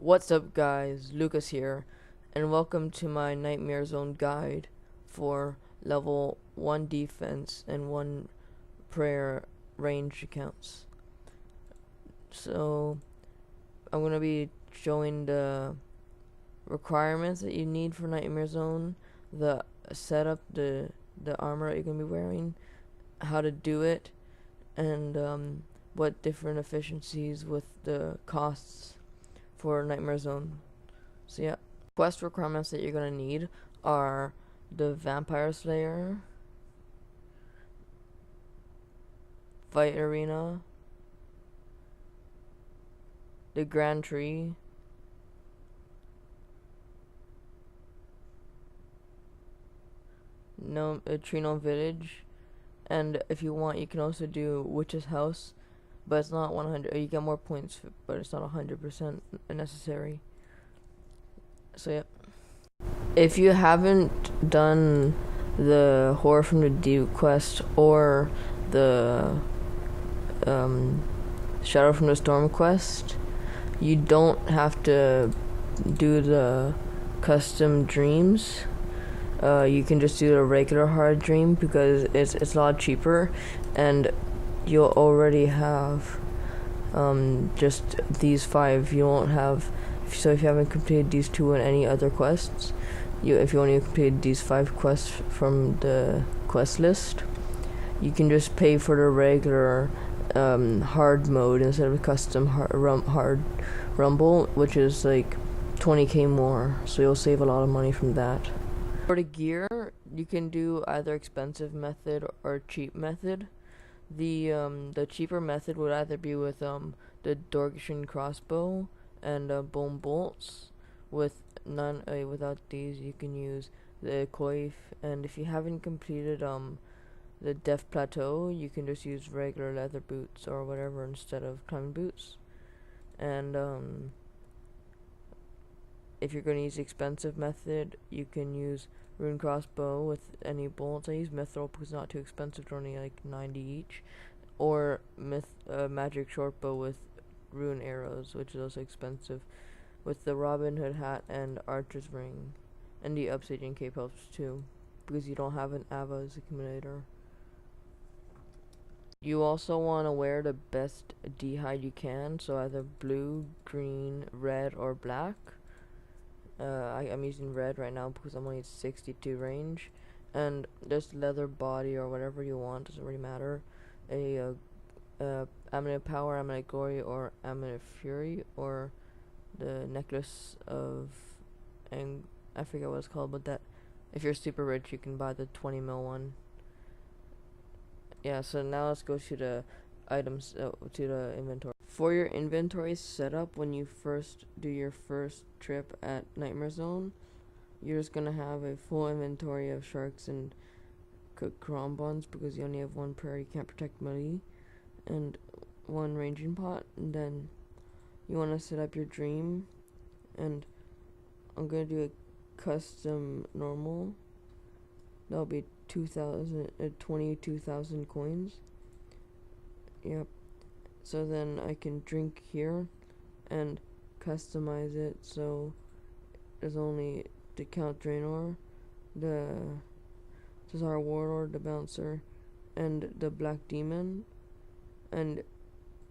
What's up, guys? Lucas here, and welcome to my Nightmare Zone guide for level 1 defense and 1 prayer range accounts. So, I'm going to be showing the requirements that you need for Nightmare Zone, the setup, the armor that you're going to be wearing, how to do it, and what different efficiencies with the costs for Nightmare Zone. So yeah, quest requirements that you're gonna need are the Vampire Slayer, Fight Arena, the Grand Tree, Tree Gnome Village, and if you want, you can also do Witch's House, but it's not 100. You get more points, but it's not 100% necessary. So yeah. If you haven't done the Horror from the Deep quest or the Shadow from the Storm quest, you don't have to do the custom dreams. You can just do the regular hard dream because it's a lot cheaper, and you'll already have just these 5. You won't have. So if you haven't completed these 2 and any other quests, if you only completed these 5 quests from the quest list, you can just pay for the regular hard mode instead of custom hard rumble, which is like 20k more. So you'll save a lot of money from that. For the gear, you can do either expensive method or cheap method. The cheaper method would either be with the Dorgishin crossbow and bone bolts. With none without these, you can use the coif, and if you haven't completed the Death Plateau, you can just use regular leather boots or whatever instead of climbing boots. And if you're going to use the expensive method, you can use Rune crossbow with any bolts. I use mithril because it's not too expensive, they're only like 90 each, or magic shortbow with rune arrows, which is also expensive, with the Robin Hood hat and archer's ring, and the obsidian cape helps too because you don't have an Ava's accumulator. You also want to wear the best D-hide you can, so either blue, green, red, or black. I'm using red right now because I'm only at 62 range, and just leather body or whatever you want, doesn't really matter. Amulet Power, Amulet Glory, or Amulet Fury, or the Necklace of, and I forget what it's called, but that, if you're super rich, you can buy the 20 mil one. Yeah, so now let's go to the items, to the inventory. For your inventory setup, when you first do your first trip at Nightmare Zone, you're just gonna have a full inventory of sharks and cooked crombons because you only have 1 prayer, you can't protect melee, and 1 ranging pot. And then you want to set up your dream, and I'm gonna do a custom normal. That'll be 22,000 coins. Yep. So then I can drink here and customize it so there's only the Count Draenor, the Cesar Warlord, the Bouncer, and the Black Demon, and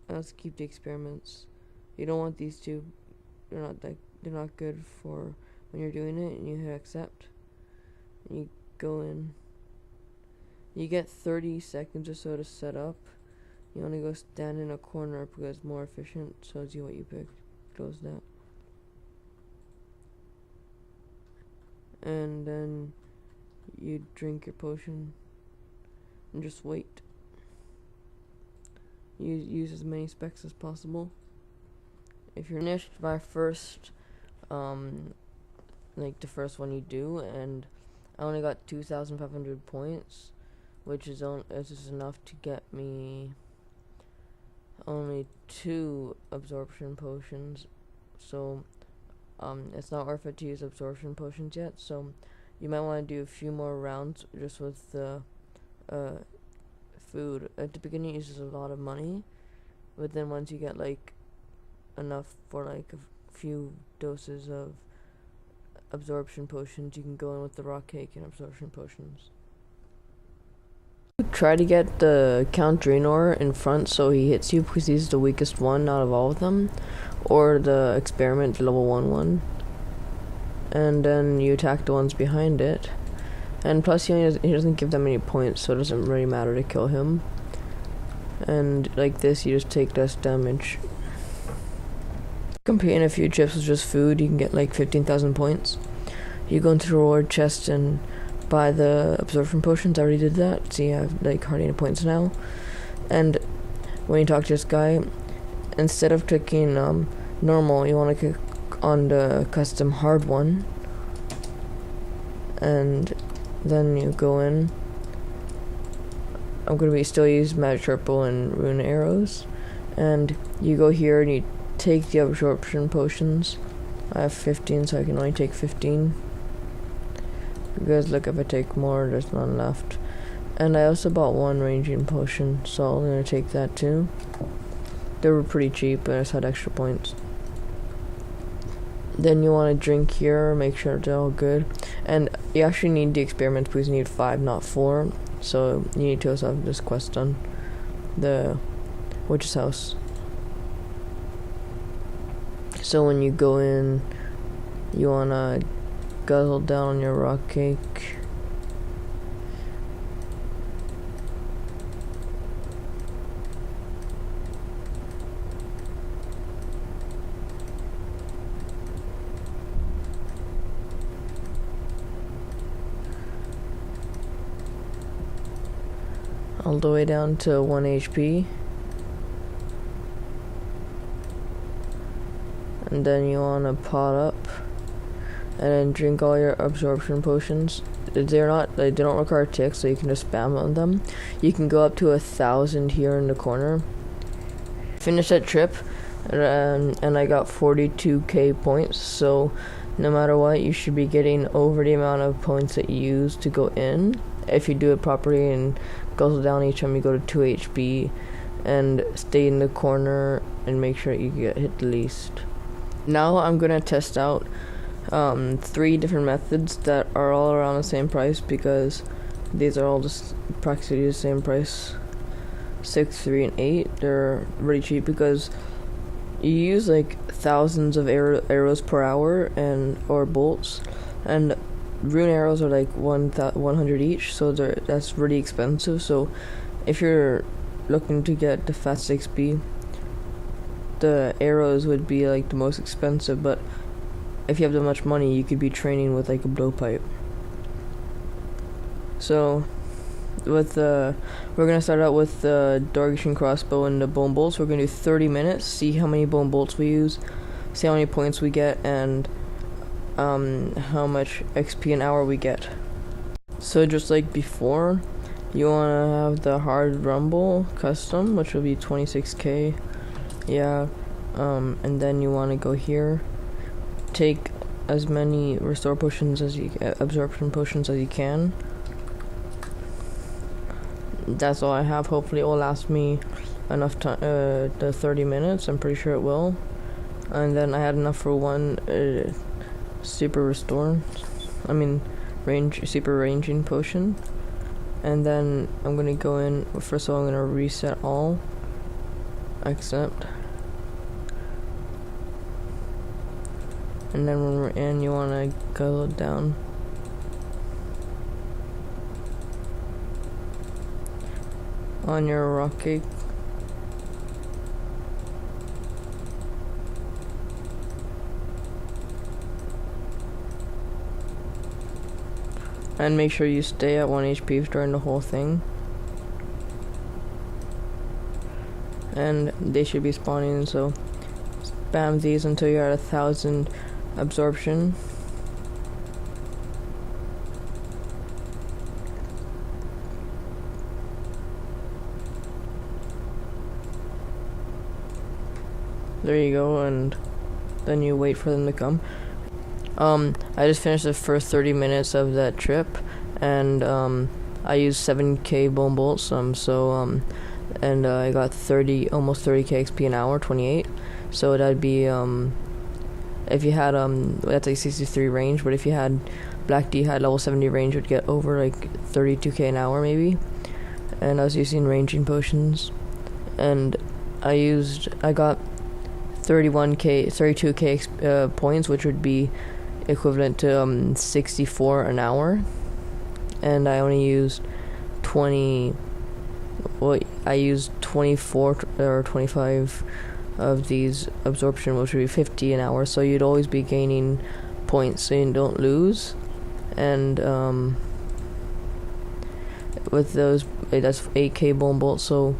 let's keep the experiments. You don't want these 2. They're not good for when you're doing it, and you hit accept. And you go in. You get 30 seconds or so to set up. You only go stand in a corner because it's more efficient. Shows you what you pick. Close that. And then you drink your potion and just wait. You use as many specs as possible. If you're finished by first, like the first one you do, and I only got 2,500 points, which is enough to get me only 2 absorption potions. So it's not worth it to use absorption potions yet. So you might want to do a few more rounds just with the food. At the beginning, it uses a lot of money, but then once you get like enough for like a few doses of absorption potions, you can go in with the rock cake and absorption potions. Try to get the Count Draenor in front so he hits you because he's the weakest one out of all of them, or the experiment level 1 one, and then you attack the ones behind it. And plus he doesn't give that many points, so it doesn't really matter to kill him. And like this, you just take less damage. Completing a few trips with just food, you can get like 15,000 points. You go into the reward chest and buy the absorption potions. I already did that, so you have like hardly any points now. And when you talk to this guy, instead of clicking normal, you want to click on the custom hard one, and then you go in. I'm going to be still use magic purple and rune arrows, and you go here and you take the absorption potions. I have 15, so I can only take 15. Because look, if I take more, there's none left. And I also bought one ranging potion, so I'm gonna take that too. They were pretty cheap, but I just had extra points. Then you want to drink here, make sure they're all good. And you actually need the experiments because you need 5, not 4. So you need to also have this quest done. The witch's house. So when you go in, you wanna guzzle down on your rock cake. All the way down to 1 HP. And then you want to pot up and then drink all your absorption potions. They don't require ticks, so you can just spam on them. You can go up to 1,000 here in the corner. Finish that trip, and I got 42k points, so no matter what, you should be getting over the amount of points that you use to go in if you do it properly and guzzle down each time you go to 2 HP and stay in the corner and make sure you get hit the least. Now I'm gonna test out 3 different methods that are all around the same price, because these are all just practically the same price. 6, 3, and 8. They're really cheap because you use like thousands of arrows per hour or bolts, and rune arrows are like 100 each, so that's really expensive. So if you're looking to get the fast XP, the arrows would be like the most expensive, but if you have that much money, you could be training with like a blowpipe. So with we're gonna start out with the Dorgation crossbow and the bone bolts. We're gonna do 30 minutes, see how many bone bolts we use, see how many points we get, and how much XP an hour we get. So just like before, you wanna have the hard rumble custom, which will be 26k. Yeah, and then you want to go here, take as many restore potions as absorption potions as you can. That's all I have. Hopefully it will last me enough time, the 30 minutes. I'm pretty sure it will. And then I had enough for one super restore. Super ranging potion. And then I'm gonna go in. First of all, I'm gonna reset all. Accept. And then when we're in, you want to go down. On your rock cake. And make sure you stay at 1 HP during the whole thing. And they should be spawning, so spam these until you're at 1,000 absorption. There you go, and then you wait for them to come. I just finished the first 30 minutes of that trip, and I used 7k bone bolts, and I got almost 30k XP an hour, 28. So that'd be if you had that's like 63 range, but if you had Black D had level 70 range, would get over like 32k an hour maybe. And I was using ranging potions, and I got 32k points, which would be equivalent to 64 an hour, and I only used 24 or 25 of these absorption, which would be 50 an hour. So you'd always be gaining points so you don't lose. And with those, that's 8k bone bolt, so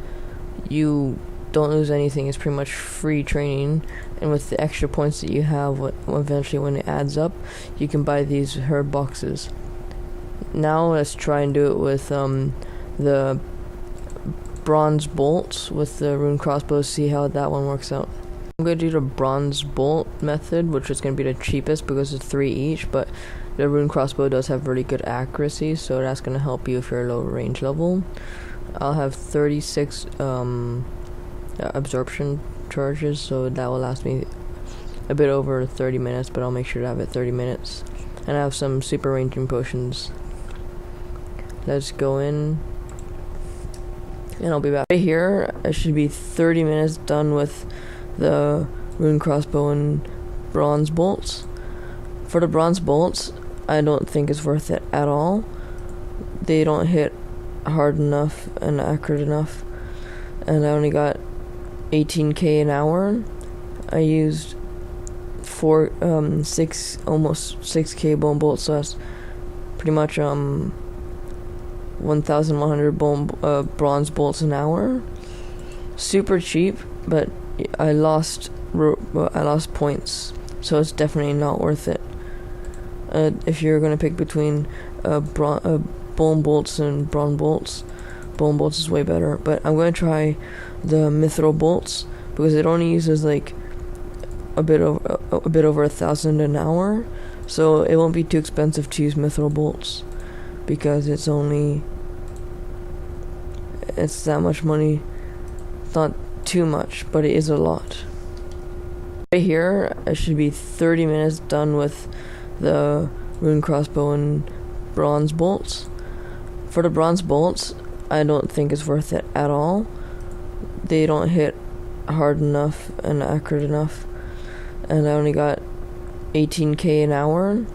you don't lose anything. It's pretty much free training, and with the extra points that you have, eventually when it adds up, you can buy these herb boxes. Now let's try and do it with the bronze bolts with the rune crossbows, see how that one works out. I'm going to do the bronze bolt method, which is going to be the cheapest because it's 3 each, but the rune crossbow does have really good accuracy, so that's going to help you if you're low range level. I'll have 36 absorption charges, so that will last me a bit over 30 minutes, but I'll make sure to have it 30 minutes. And I have some super ranging potions. Let's go in, and I'll be back. Right here, I should be 30 minutes done with the rune crossbow and bronze bolts. For the bronze bolts, I don't think it's worth it at all. They don't hit hard enough and accurate enough, and I only got 18k an hour. I used almost 6k bone bolts, so that's pretty much 1,100 bronze bolts an hour. Super cheap, but I lost points, so it's definitely not worth it. If you're gonna pick between bone bolts and bronze bolts, bone bolts is way better. But I'm gonna try the mithril bolts because it only uses like a bit over 1,000 an hour, so it won't be too expensive to use mithril bolts because it's that much money. It's not too much, but it is a lot. Right here, I should be 30 minutes done with the rune crossbow and bronze bolts. For the bronze bolts, I don't think it's worth it at all. They don't hit hard enough and accurate enough, and I only got 18k an hour,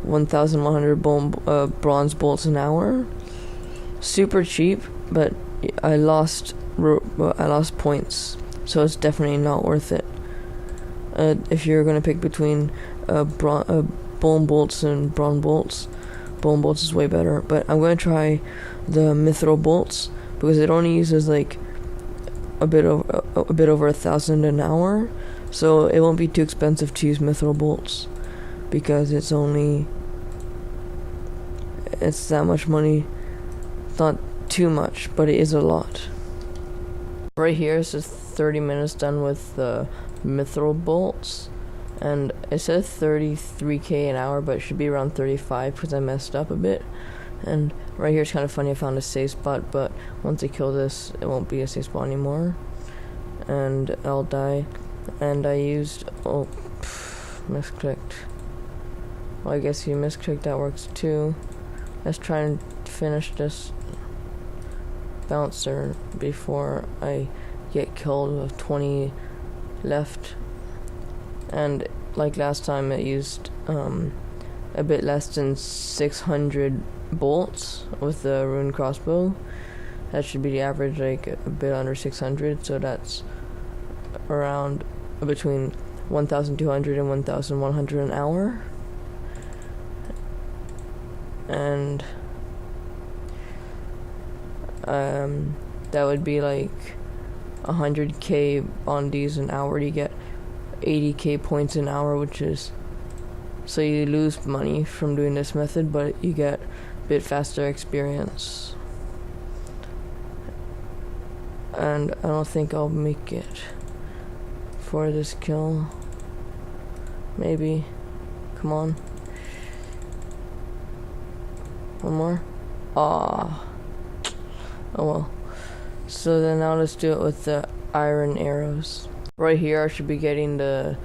1,100 bronze bolts an hour. Super cheap, but I lost points, so it's definitely not worth it. If you're gonna pick between bone bolts and bronze bolts, bone bolts is way better. But I'm gonna try the mithril bolts because it only uses like a bit over 1,000 an hour, so it won't be too expensive to use mithril bolts because it's that much money. It's not too much, but it is a lot. Right here, it's just 30 minutes done with the mithril bolts, and it says 33k an hour, but it should be around 35 because I messed up a bit. And right here, it's kind of funny, I found a safe spot, but once I kill this, it won't be a safe spot anymore, and I'll die. And I used misclicked. Well, I guess you misclicked, that works too. Let's try and finish this bouncer before I get killed with 20 left. And like last time, it used a bit less than 600 bolts with the rune crossbow. That should be the average, like a bit under 600, so that's around between 1,200 and 1,100 an hour. And that would be like 100k on these an hour to get 80k points an hour, which is, so you lose money from doing this method, but you get a bit faster experience. And I don't think I'll make it for this kill. Maybe. Come on. One more. Ah. Oh well. So then now let's do it with the iron arrows. Right here I should be getting the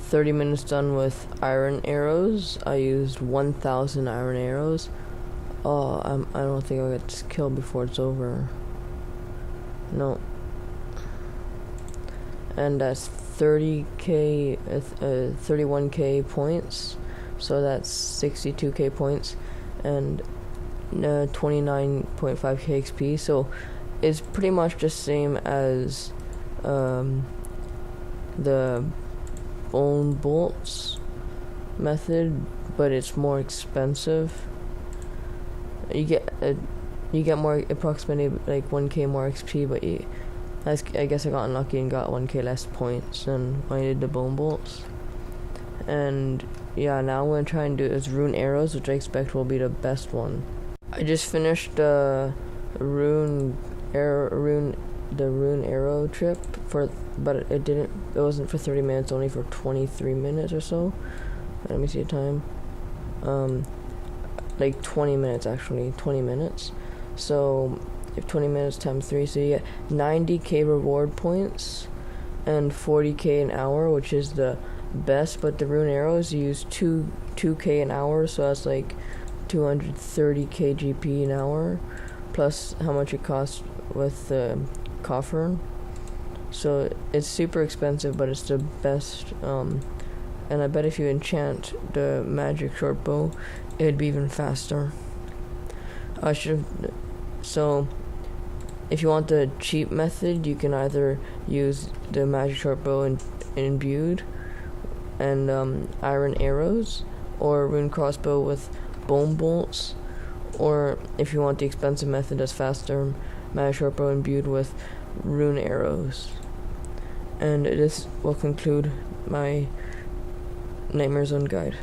30 minutes done with iron arrows. I used 1,000 iron arrows. Oh, I don't think I'll get killed before it's over. No. And that's 30k, 31k points. So that's 62k points and 29.5k XP. So it's pretty much the same as the bone bolts method, but it's more expensive. You get more, approximately like 1k more XP, but I guess I got unlucky and got 1k less points than when I did the bone bolts. And yeah, now I'm gonna try and do is rune arrows, which I expect will be the best one. I just finished the rune arrow trip but it wasn't for 30 minutes, only for 23 minutes or so. Let me see the time. Like 20 minutes actually, 20 minutes. So if 20 minutes times 3, so you get 90k reward points and 40k an hour, which is the best. But the rune arrows, you use 2k an hour, so that's like 230k GP an hour, plus how much it costs with the coffer. So it's super expensive, but it's the best. And I bet if you enchant the magic short bow, it'd be even faster. So if you want the cheap method, you can either use the magic short bow imbued and iron arrows, or rune crossbow with bone bolts, or if you want the expensive method that's faster, magic short bow imbued with rune arrows. And this will conclude my Nightmare Zone guide.